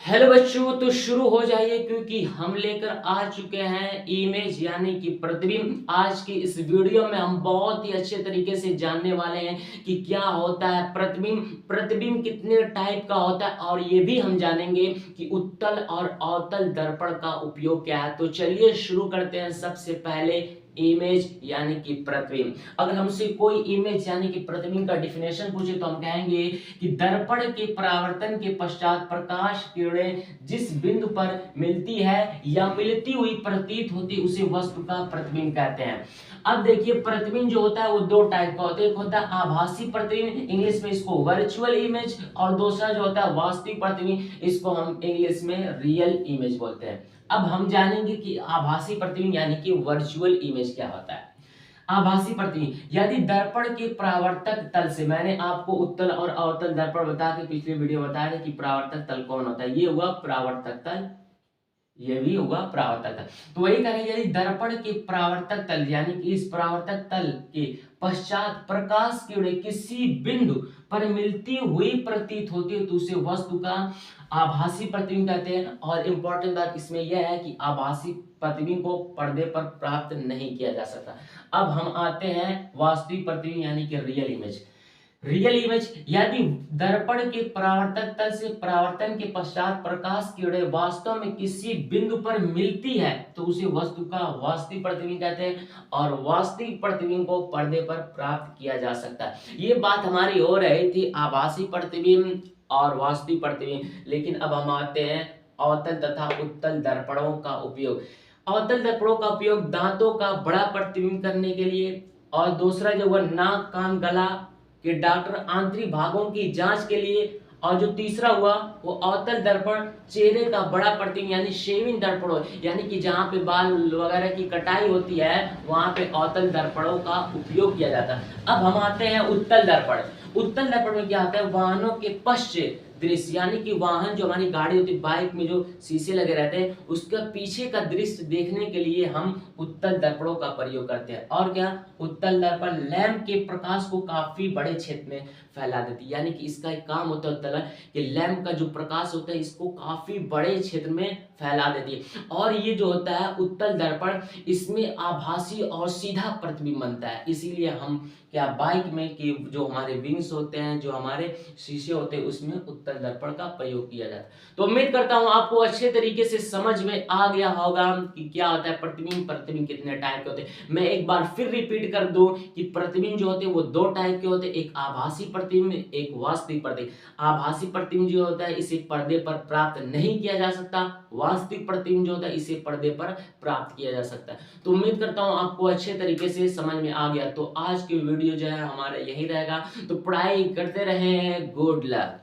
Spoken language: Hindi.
हेलो बच्चों, तो शुरू हो जाइए क्योंकि हम लेकर आ चुके हैं इमेज यानी कि प्रतिबिंब। आज की इस वीडियो में हम बहुत ही अच्छे तरीके से जानने वाले हैं कि क्या होता है प्रतिबिंब, प्रतिबिंब कितने टाइप का होता है और ये भी हम जानेंगे कि उत्तल और अवतल दर्पण का उपयोग क्या है। तो चलिए शुरू करते हैं। सबसे पहले इमेज यानी कि प्रतिबिंब। अगर हमसे कोई इमेज यानी कि प्रतिबिंब का डिफिनेशन पूछे तो हम कहेंगे कि दर्पण के परावर्तन के पश्चात प्रकाश किरणें जिस बिंदु पर मिलती है या मिलती हुई प्रतीत होती उसे वस्तु का प्रतिबिंब कहते हैं। अब देखिए, प्रतिबिंब जो होता है वो दो टाइप का होता है। एक होता है आभासी प्रतिबिंब, इंग्लिश में इसको वर्चुअल इमेज, और दूसरा जो होता है वास्तविक प्रतिबिंब, इसको हम इंग्लिश में रियल इमेज बोलते हैं। अब हम जानेंगे कि आभासी प्रतिबिंब यानी कि वर्चुअल इमेज क्या होता है। आभासी प्रतिबिंब यदि दर्पण के परावर्तक तल से, मैंने आपको उत्तल और अवतल दर्पण बता के पिछले वीडियो बताया था कि परावर्तक तल कौन होता है। ये हुआ परावर्तक तल, ये भी होगा परावर्तक तल। तो वही करेंगे, यदि दर्पण के परावर्तक तल यानी कि इस परावर्तक तल के पश्चात प्रकाश किरणें किसी बिंदु पर मिलती हुई प्रतीत होती है तो उसे वस्तु का आभासी प्रतिबिंब कहते हैं। और इंपॉर्टेंट बात इसमें यह है कि आभासी प्रतिबिंब को पर्दे पर प्राप्त नहीं किया जा सकता। अब हम आते हैं वास्तविक प्रतिबिंब यानी कि रियल इमेज। रियल इमेज यदि दर्पण के परावर्तक तल से परावर्तन के पश्चात प्रकाश किरणें वास्तव में किसी बिंदु पर मिलती है तो उसे वस्तु का वास्तविक प्रतिबिंब कहते हैं। और वास्तविक प्रतिबिंब को पर्दे पर प्राप्त किया जा सकता है। ये बात हमारी हो रही थी आभासी प्रतिबिंब और वास्तविक प्रतिबिंब। लेकिन अब हम आते हैं अवतल तथा उत्तल दर्पणों का उपयोग। अवतल दर्पणों का उपयोग दांतों का बड़ा प्रतिबिंब करने के लिए, और दूसरा जो वह नाक कान गला कि डॉक्टर आंतरिक भागों की जांच के लिए, और जो तीसरा हुआ वो अवतल दर्पण चेहरे का बड़ा प्रतिबिंब यानी शेविंग दर्पण, यानी कि जहाँ पे बाल वगैरह की कटाई होती है वहां पे अवतल दर्पणों का उपयोग किया जाता है। अब हम आते हैं उत्तल दर्पण। उत्तल दर्पण में क्या होता है, वाहनों के पश्च दृश्य यानी कि वाहन जो हमारी गाड़ी होती है, बाइक में जो शीशे लगे रहते हैं उसका पीछे का दृश्य देखने के लिए हम उत्तल दर्पणों का प्रयोग करते हैं। और क्या, उत्तल दर्पण लैंप के प्रकाश को काफी बड़े क्षेत्र में फैला देती है। यानी कि इसका एक काम होता है उत्तल कि लैंप का जो प्रकाश होता है इसको काफी बड़े क्षेत्र में फैला देती है। और ये जो होता है उत्तल दर्पण, इसमें आभासी और सीधा प्रतिबिंब बनता है। इसीलिए हम क्या बाइक में कि जो हमारे विंग्स होते हैं, जो हमारे शीशे होते हैं, उसमें उत्तल दर्पण का प्रयोग किया जाता है। तो उम्मीद करता हूं आपको अच्छे तरीके से समझ में आ गया होगा कि क्या होता है प्रतिबिंब, प्रतिबिंब कितने टाइप के होते हैं। मैं एक बार फिर रिपीट कर दूं कि प्रतिबिंब जो होते हैं वो दो टाइप के होते हैं, एक आभासी प्रतिबिंब, एक वास्तविक प्रतिबिंब। आभासी प्रतिबिंब जो होता है इसे पर्दे पर प्राप्त नहीं किया जा सकता। वास्तविक प्रतिबिंब जो होता है इसे पर्दे पर प्राप्त किया जा सकता है। तो उम्मीद करता हूं आपको अच्छे तरीके से समझ में आ गया। तो आज की वीडियो जो है हमारा यही रहेगा। तो पढ़ाई करते रहें। Good luck.